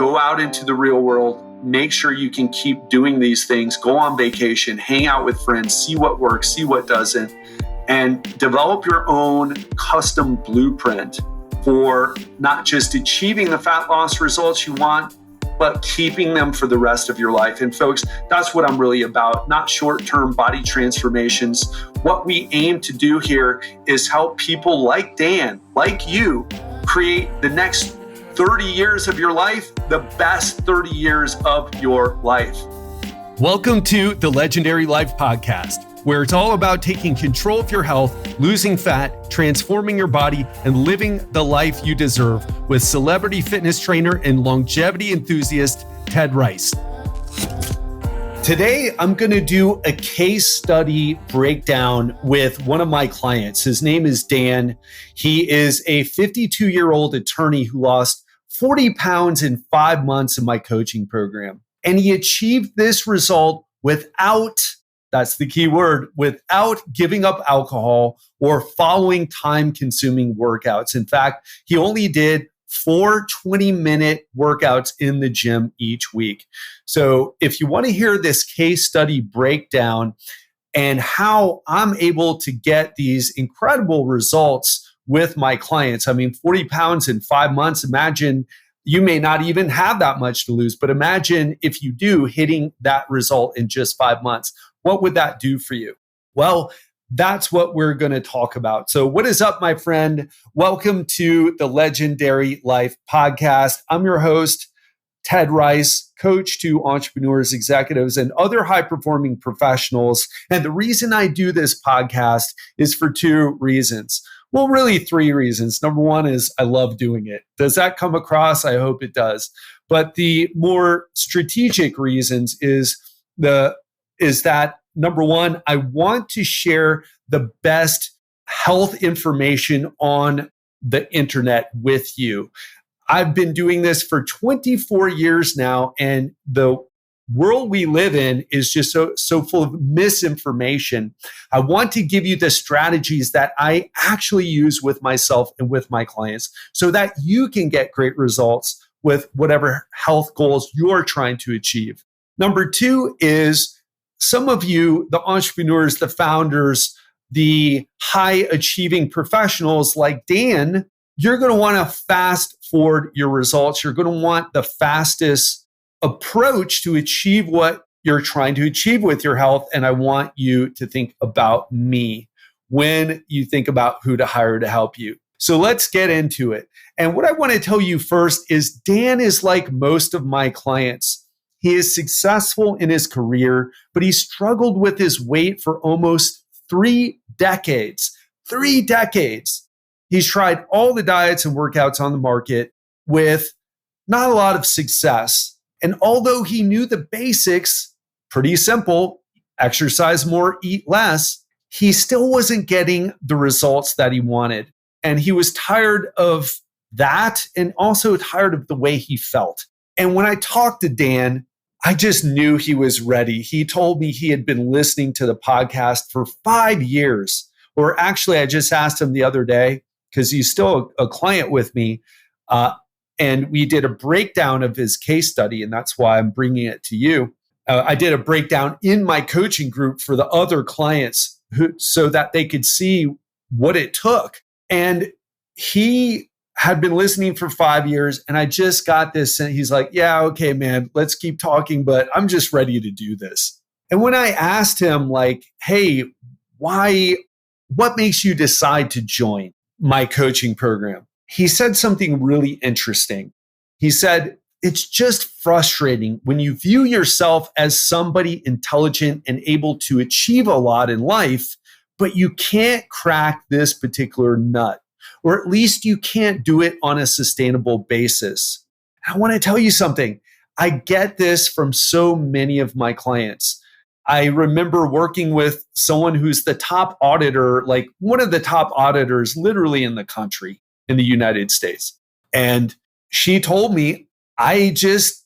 go out into the real world, make sure you can keep doing these things, go on vacation, hang out with friends, see what works, see what doesn't, and develop your own custom blueprint for not just achieving the fat loss results you want, but keeping them for the rest of your life. And folks, that's what I'm really about, not short-term body transformations. What we aim to do here is help people like Dan, like you, create the next 30 years of your life, the best 30 years of your life. Welcome to the Legendary Life Podcast, where it's all about taking control of your health, losing fat, transforming your body, and living the life you deserve with celebrity fitness trainer and longevity enthusiast, Ted Rice. Today, I'm going to do a case study breakdown with one of my clients. His name is Dan. He is a 52-year-old attorney who lost 40 pounds in 5 months in my coaching program. And he achieved this result without, that's the key word, without giving up alcohol or following time-consuming workouts. In fact, he only did 4 20-minute workouts in the gym each week. So if you want to hear this case study breakdown and how I'm able to get these incredible results with my clients, 40 pounds in 5 months, imagine you may not even have that much to lose, but imagine if you do hitting that result in just 5 months. What would that do for you? Well, that's what we're going to talk about. So what is up, my friend? Welcome to the Legendary Life Podcast. I'm your host, Ted Rice, coach to entrepreneurs, executives, and other high-performing professionals. And the reason I do this podcast is for 2 reasons. Well, really 3 reasons. Number 1 is I love doing it. Does that come across? I hope it does. But the more strategic reasons is that number 1, I want to share the best health information on the internet with you. I've been doing this for 24 years now, and the world we live in is just so full of misinformation. I want to give you the strategies that I actually use with myself and with my clients so that you can get great results with whatever health goals you're trying to achieve. Number 2 is some of you, the entrepreneurs, the founders, the high achieving professionals like Dan, you're going to want to fast forward your results. You're going to want the fastest approach to achieve what you're trying to achieve with your health. And I want you to think about me when you think about who to hire to help you. So let's get into it. And what I want to tell you first is Dan is like most of my clients. He is successful in his career, but he struggled with his weight for almost 3 decades. 3 decades. He's tried all the diets and workouts on the market with not a lot of success. And although he knew the basics, pretty simple, exercise more, eat less, he still wasn't getting the results that he wanted. And he was tired of that and also tired of the way he felt. And when I talked to Dan, I just knew he was ready. He told me he had been listening to the podcast for 5 years. Or actually, I just asked him the other day, because he's still a client with me, and we did a breakdown of his case study, and that's why I'm bringing it to you. I did a breakdown in my coaching group for the other clients so that they could see what it took. And he had been listening for 5 years, and I just got this, and he's like, yeah, okay, man, let's keep talking, but I'm just ready to do this. And when I asked him, like, hey, what makes you decide to join my coaching program? He said something really interesting. He said, it's just frustrating when you view yourself as somebody intelligent and able to achieve a lot in life, but you can't crack this particular nut, or at least you can't do it on a sustainable basis. I want to tell you something. I get this from so many of my clients. I remember working with someone who's the top auditor, like one of the top auditors literally in the country, in the United States. And she told me, I just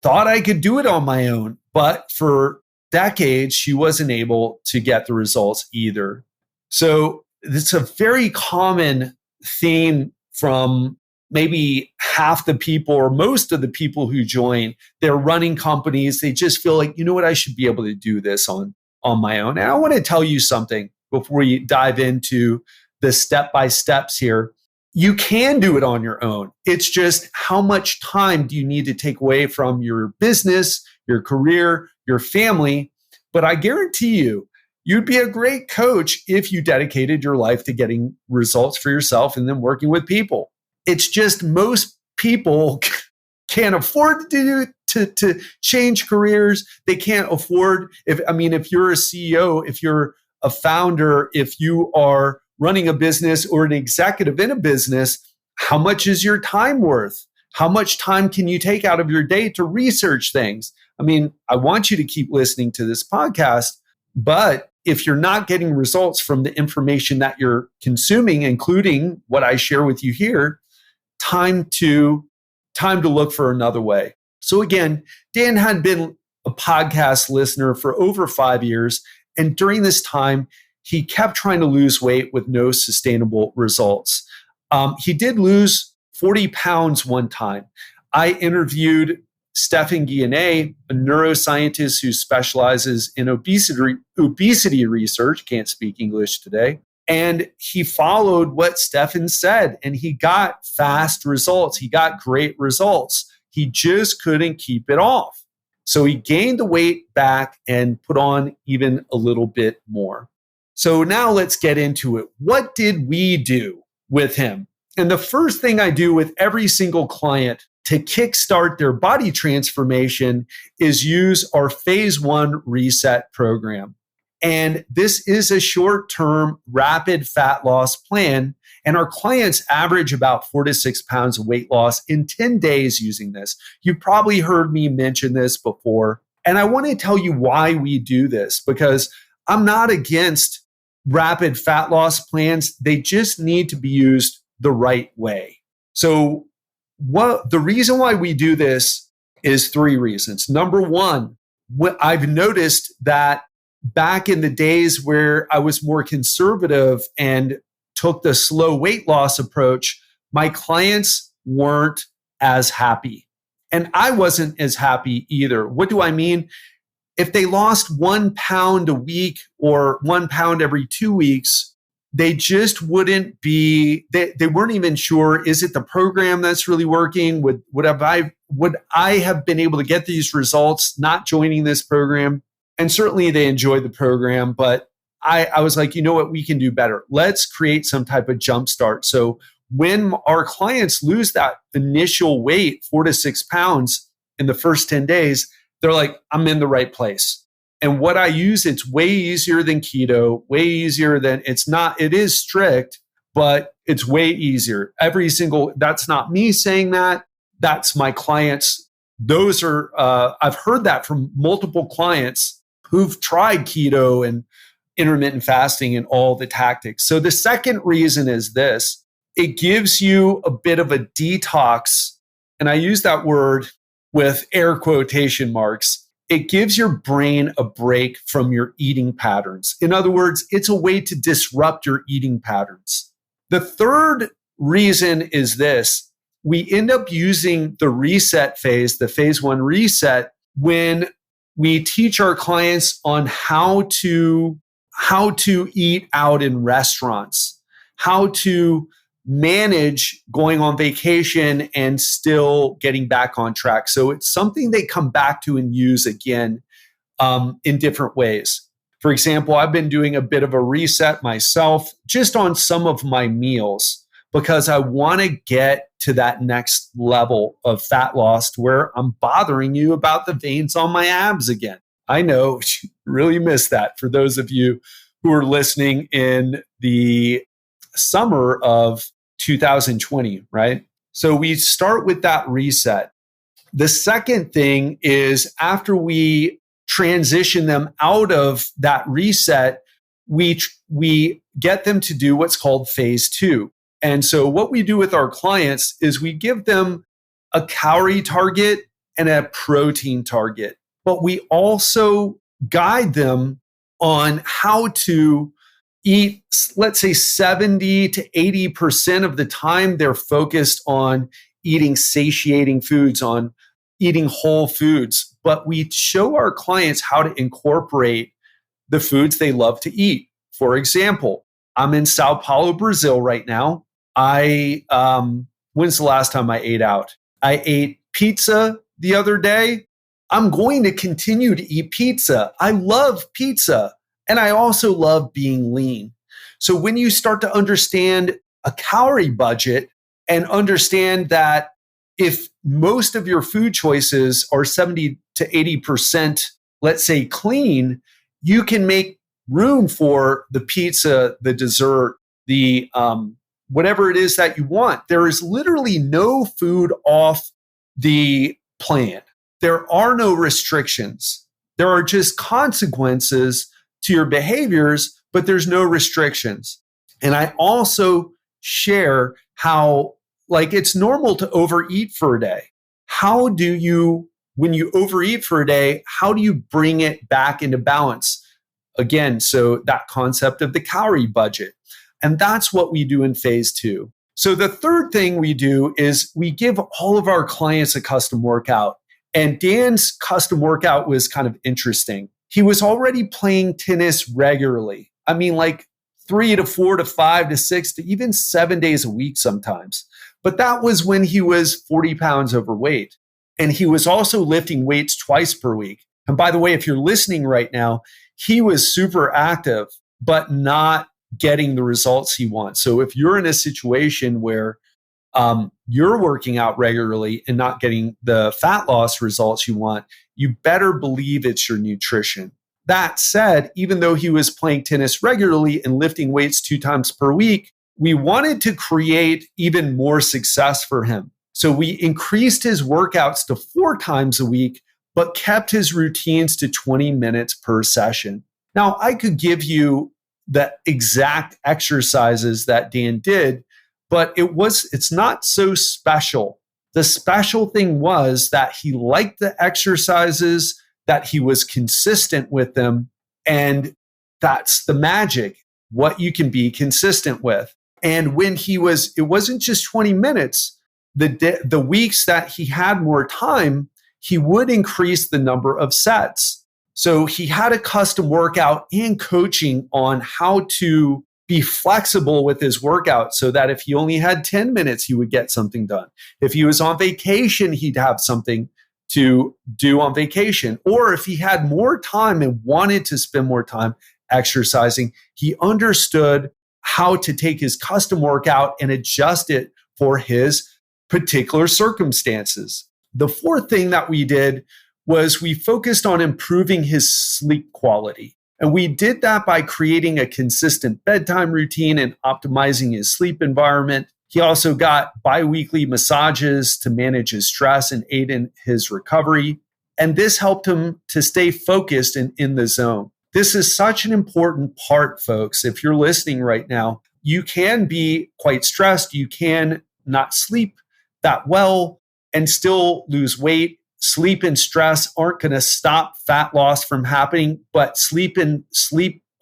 thought I could do it on my own. But for decades, she wasn't able to get the results either. So it's a very common theme from maybe half the people or most of the people who join, they're running companies. They just feel like, you know what, I should be able to do this on my own. And I want to tell you something before we dive into the step-by-steps here. You can do it on your own. It's just how much time do you need to take away from your business, your career, your family? But I guarantee you, you'd be a great coach if you dedicated your life to getting results for yourself and then working with people. It's just most people can't afford to change careers. They can't afford, if you're a CEO, if you're a founder, if you are running a business or an executive in a business, how much is your time worth? How much time can you take out of your day to research things? I want you to keep listening to this podcast, but if you're not getting results from the information that you're consuming, including what I share with you here, time to look for another way. So again, Dan had been a podcast listener for over 5 years. And during this time, he kept trying to lose weight with no sustainable results. He did lose 40 pounds one time. I interviewed Stephan Guyenet, a neuroscientist who specializes in obesity research, can't speak English today. And he followed what Stephan said, and he got fast results. He got great results. He just couldn't keep it off. So he gained the weight back and put on even a little bit more. So now let's get into it. What did we do with him? And the first thing I do with every single client to kickstart their body transformation is use our phase 1 reset program. And this is a short-term rapid fat loss plan. And our clients average about 4 to 6 pounds of weight loss in 10 days using this. You probably heard me mention this before. And I want to tell you why we do this, because I'm not against rapid fat loss plans. They just need to be used the right way. So the reason why we do this is 3 reasons. Number one, I've noticed that back in the days where I was more conservative and took the slow weight loss approach, my clients weren't as happy. And I wasn't as happy either. What do I mean? If they lost 1 pound a week or 1 pound every 2 weeks, they just wouldn't be, they weren't even sure, is it the program that's really working? Would I have been able to get these results not joining this program? And certainly they enjoyed the program, but I was like, you know what, we can do better. Let's create some type of jump start. So when our clients lose that initial weight, 4 to 6 pounds in the first 10 days, they're like, I'm in the right place. And what I use, it's way easier than keto, way easier than, it is strict, but it's way easier. That's not me saying that. That's my clients. Those are, I've heard that from multiple clients who've tried keto and intermittent fasting and all the tactics. So the second reason is this: it gives you a bit of a detox. And I use that word with air quotation marks. It gives your brain a break from your eating patterns. In other words, it's a way to disrupt your eating patterns. The third reason is this: we end up using the reset phase, the phase 1 reset, when we teach our clients on how to eat out in restaurants, how to manage going on vacation and still getting back on track. So it's something they come back to and use again in different ways. For example, I've been doing a bit of a reset myself just on some of my meals because I want to get to that next level of fat loss to where I'm bothering you about the veins on my abs again. I know you really missed that for those of you who are listening in the summer of 2020, right? So we start with that reset. The second thing is after we transition them out of that reset, we get them to do what's called phase 2. And so what we do with our clients is we give them a calorie target and a protein target, but we also guide them on how to eat, let's say 70 to 80% of the time, they're focused on eating satiating foods, on eating whole foods. But we show our clients how to incorporate the foods they love to eat. For example, I'm in Sao Paulo, Brazil right now. When's the last time I ate out? I ate pizza the other day. I'm going to continue to eat pizza. I love pizza. And I also love being lean. So when you start to understand a calorie budget and understand that if most of your food choices are 70 to 80%, let's say clean, you can make room for the pizza, the dessert, the whatever it is that you want. There is literally no food off the plan. There are no restrictions. There are just consequences to your behaviors, but there's no restrictions. And I also share how, like, it's normal to overeat for a day. How do you, when you overeat for a day, how do you bring it back into balance? Again, so that concept of the calorie budget. And that's what we do in phase 2. So the third thing we do is we give all of our clients a custom workout. And Dan's custom workout was kind of interesting. He was already playing tennis regularly. I mean, like 3 to 4 to 5 to 6 to even 7 days a week sometimes. But that was when he was 40 pounds overweight. And he was also lifting weights twice per week. And by the way, if you're listening right now, he was super active, but not getting the results he wants. So if you're in a situation where you're working out regularly and not getting the fat loss results you want, you better believe it's your nutrition. That said, even though he was playing tennis regularly and lifting weights 2 times per week, we wanted to create even more success for him. So we increased his workouts to 4 times a week, but kept his routines to 20 minutes per session. Now, I could give you the exact exercises that Dan did, but it's not so special. The special thing was that he liked the exercises, that he was consistent with them, and that's the magic, what you can be consistent with. And when it wasn't just 20 minutes, the weeks that he had more time, he would increase the number of sets. So he had a custom workout and coaching on how to be flexible with his workout so that if he only had 10 minutes, he would get something done. If he was on vacation, he'd have something to do on vacation. Or if he had more time and wanted to spend more time exercising, he understood how to take his custom workout and adjust it for his particular circumstances. The fourth thing that we did was we focused on improving his sleep quality. And we did that by creating a consistent bedtime routine and optimizing his sleep environment. He also got biweekly massages to manage his stress and aid in his recovery. And this helped him to stay focused and in the zone. This is such an important part, folks. If you're listening right now, you can be quite stressed. You can not sleep that well and still lose weight. Sleep and stress aren't going to stop fat loss from happening, but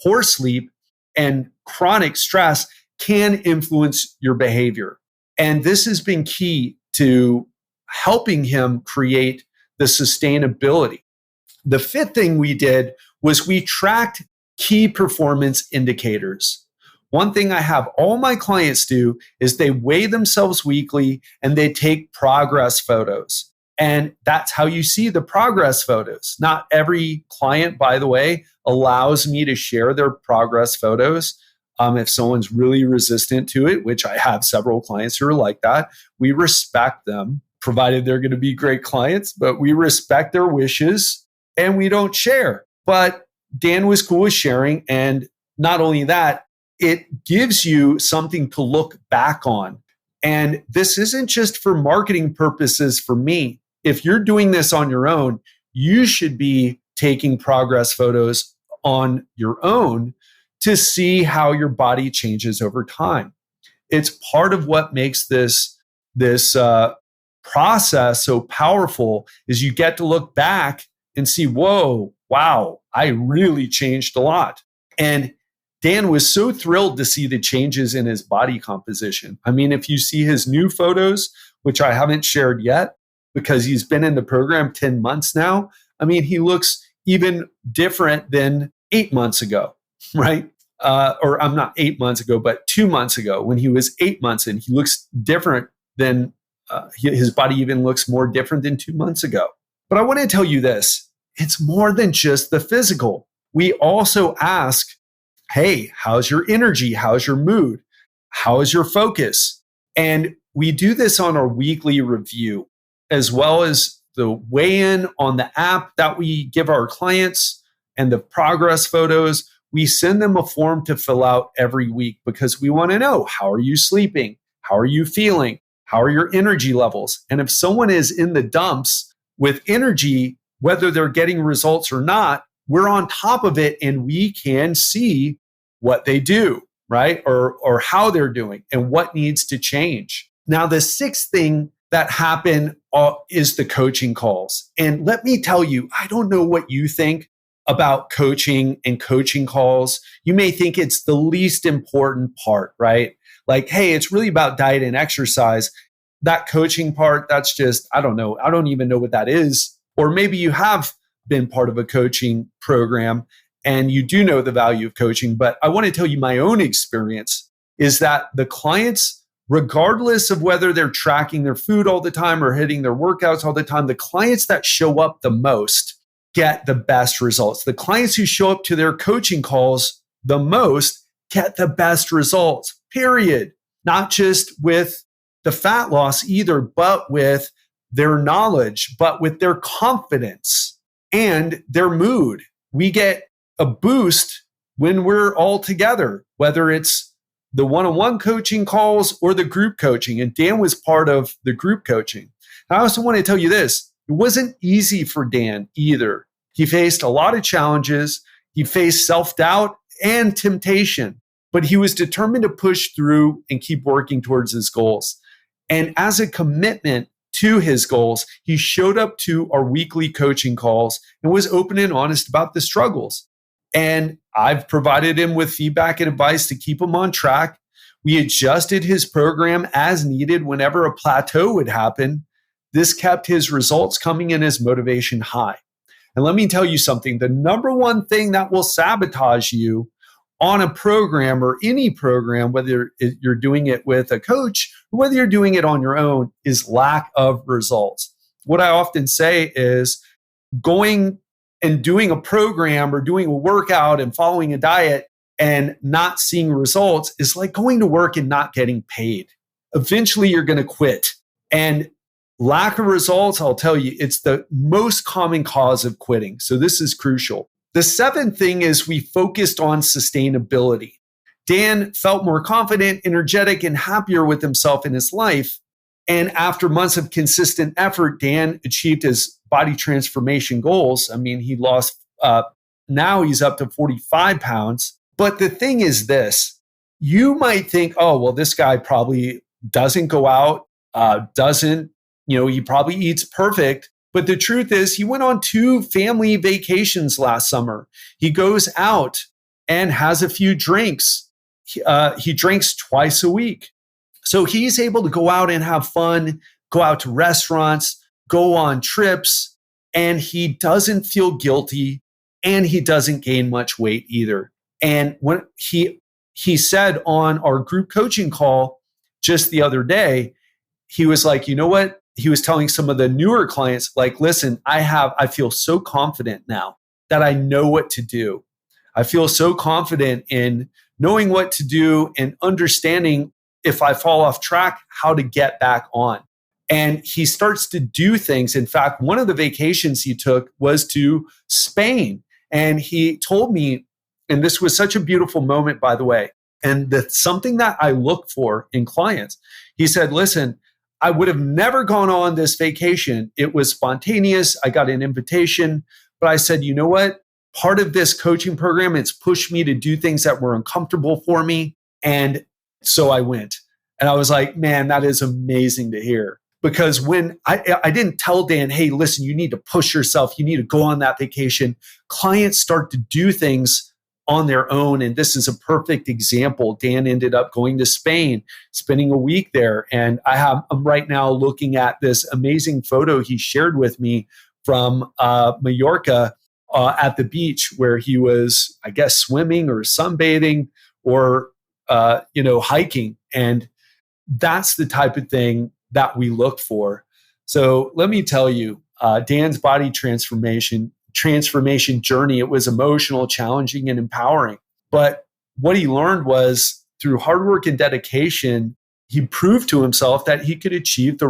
poor sleep and chronic stress can influence your behavior. And this has been key to helping him create the sustainability. The fifth thing we did was we tracked key performance indicators. One thing I have all my clients do is they weigh themselves weekly and they take progress photos. And that's how you see the progress photos. Not every client, by the way, allows me to share their progress photos. If someone's really resistant to it, which I have several clients who are like that, we respect them, provided they're going to be great clients, but we respect their wishes and we don't share. But Dan was cool with sharing. And not only that, it gives you something to look back on. And this isn't just for marketing purposes for me. If you're doing this on your own, you should be taking progress photos on your own to see how your body changes over time. It's part of what makes this process so powerful is you get to look back and see, whoa, wow, I really changed a lot. And Dan was so thrilled to see the changes in his body composition. I mean, if you see his new photos, which I haven't shared yet because he's been in the program 10 months now, I mean, he looks even different than 8 months ago, right? Or I'm not 8 months ago, but 2 months ago when he was 8 months in. He looks different than his body even looks more different than 2 months ago. But I want to tell you this, it's more than just the physical. We also ask, hey, how's your energy? How's your mood? How is your focus? And we do this on our weekly review, as well as the weigh-in on the app that we give our clients and the progress photos. We send them a form to fill out every week because we want to know, how are you sleeping? How are you feeling? How are your energy levels? And if someone is in the dumps with energy, whether they're getting results or not, we're on top of it and we can see what they do, right? Or how they're doing and what needs to change. Now, the sixth thing that happened is the coaching calls. And let me tell you, I don't know what you think about coaching and coaching calls. You may think it's the least important part, right? Like, hey, it's really about diet and exercise. That coaching part, that's just, I don't know. I don't even know what that is. Or maybe you have been part of a coaching program and you do know the value of coaching. But I want to tell you my own experience is that the clients, regardless of whether they're tracking their food all the time or hitting their workouts all the time, the clients that show up the most get the best results. The clients who show up to their coaching calls the most get the best results, period. Not just with the fat loss either, but with their knowledge, but with their confidence and their mood. We get a boost when we're all together, whether it's the one-on-one coaching calls or the group coaching. And Dan was part of the group coaching. And I also want to tell you this, it wasn't easy for Dan either. He faced a lot of challenges. He faced self-doubt and temptation, but he was determined to push through and keep working towards his goals. And as a commitment to his goals, he showed up to our weekly coaching calls and was open and honest about the struggles. And I've provided him with feedback and advice to keep him on track. We adjusted his program as needed whenever a plateau would happen. This kept his results coming and his motivation high. And let me tell you something, the number one thing that will sabotage you on a program or any program, whether you're doing it with a coach or whether you're doing it on your own, is lack of results. What I often say is going and doing a program or doing a workout and following a diet and not seeing results is like going to work and not getting paid. Eventually, you're going to quit. And lack of results, I'll tell you, it's the most common cause of quitting. So this is crucial. The seventh thing is we focused on sustainability. Dan felt more confident, energetic, and happier with himself in his life. And after months of consistent effort, Dan achieved his body transformation goals. I mean, he lost, now he's up to 45 pounds. But the thing is this, you might think, oh, well, this guy probably doesn't go out, he probably eats perfect. But the truth is he went on 2 family vacations last summer. He goes out and has a few drinks. He drinks twice a week. So he's able to go out and have fun, go out to restaurants, go on trips, and he doesn't feel guilty and he doesn't gain much weight either. And when he said on our group coaching call just the other day, he was like, you know what? He was telling some of the newer clients, like, listen, I feel so confident now that I know what to do. I feel so confident in knowing what to do and understanding if I fall off track, how to get back on. And he starts to do things. In fact, one of the vacations he took was to Spain. And he told me, and this was such a beautiful moment, by the way, and that's something that I look for in clients. He said, listen, I would have never gone on this vacation. It was spontaneous. I got an invitation, but I said, you know what? Part of this coaching program, it's pushed me to do things that were uncomfortable for me. And so I went. And I was like, man, that is amazing to hear. Because when I didn't tell Dan, hey, listen, you need to push yourself. You need to go on that vacation. Clients start to do things on their own. And this is a perfect example. Dan ended up going to Spain, spending a week there. And I'm right now looking at this amazing photo he shared with me from Mallorca at the beach where he was, I guess, swimming or sunbathing or, hiking. And that's the type of thing that we look for. So let me tell you, Dan's body transformation journey, it was emotional, challenging, and empowering. But what he learned was through hard work and dedication, he proved to himself that he could achieve the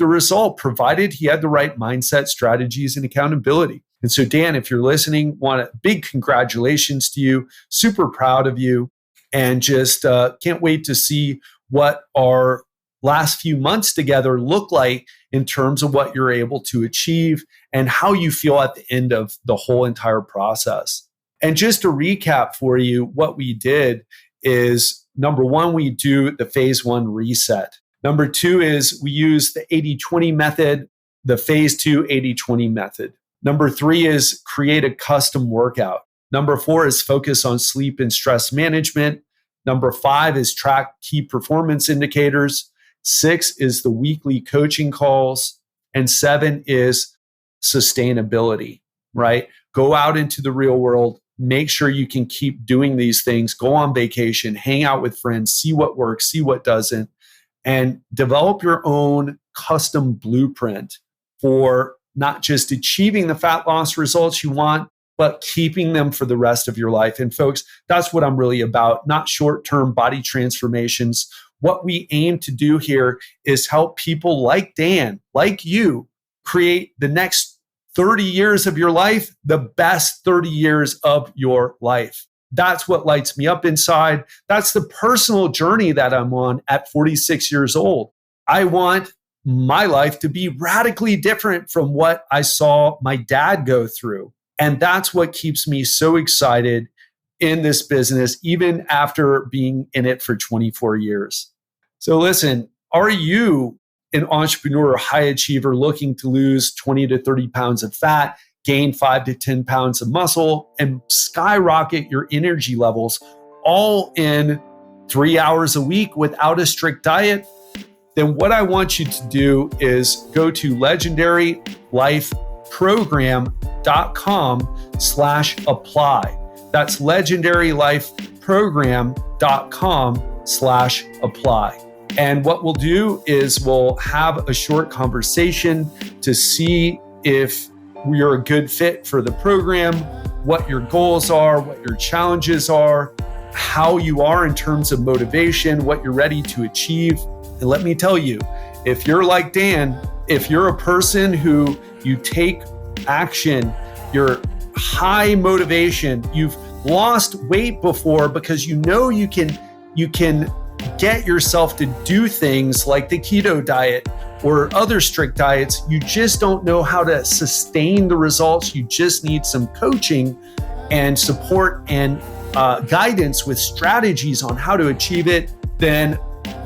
result, provided he had the right mindset, strategies, and accountability. And so, Dan, if you're listening, want a big congratulations to you. Super proud of you, and just can't wait to see what our last few months together look like in terms of what you're able to achieve and how you feel at the end of the whole entire process. And just to recap for you, what we did is, number one, we do the phase 1 reset. Number 2 is we use the 80-20 method, the phase 2 80-20 method. Number 3 is create a custom workout. Number 4 is focus on sleep and stress management. Number 5 is track key performance indicators. 6 is the weekly coaching calls. And 7 is sustainability, right? Go out into the real world. Make sure you can keep doing these things. Go on vacation, hang out with friends, see what works, see what doesn't, and develop your own custom blueprint for not just achieving the fat loss results you want, but keeping them for the rest of your life. And folks, that's what I'm really about, not short-term body transformations. What we aim to do here is help people like Dan, like you, create the next 30 years of your life, the best 30 years of your life. That's what lights me up inside. That's the personal journey that I'm on at 46 years old. I want my life to be radically different from what I saw my dad go through. And that's what keeps me so excited in this business, even after being in it for 24 years. So listen, are you an entrepreneur or high achiever looking to lose 20 to 30 pounds of fat, gain 5 to 10 pounds of muscle, and skyrocket your energy levels all in 3 hours a week without a strict diet? Then what I want you to do is go to legendarylifeprogram.com/apply. That's legendarylifeprogram.com/apply. And what we'll do is we'll have a short conversation to see if you're a good fit for the program, what your goals are, what your challenges are, how you are in terms of motivation, what you're ready to achieve. And let me tell you, if you're like Dan, if you're a person who you take action, you're high motivation, you've lost weight before because you know you can get yourself to do things like the keto diet or other strict diets, you just don't know how to sustain the results. You just need some coaching and support and guidance with strategies on how to achieve it. Then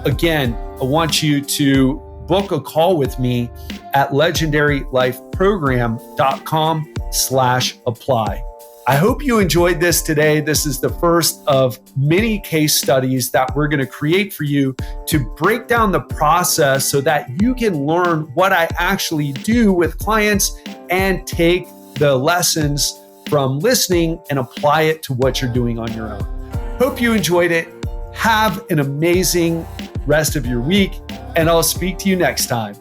again, I want you to book a call with me at legendarylifeprogram.com/apply. I hope you enjoyed this today. This is the first of many case studies that we're going to create for you to break down the process so that you can learn what I actually do with clients and take the lessons from listening and apply it to what you're doing on your own. Hope you enjoyed it. Have an amazing rest of your week, and I'll speak to you next time.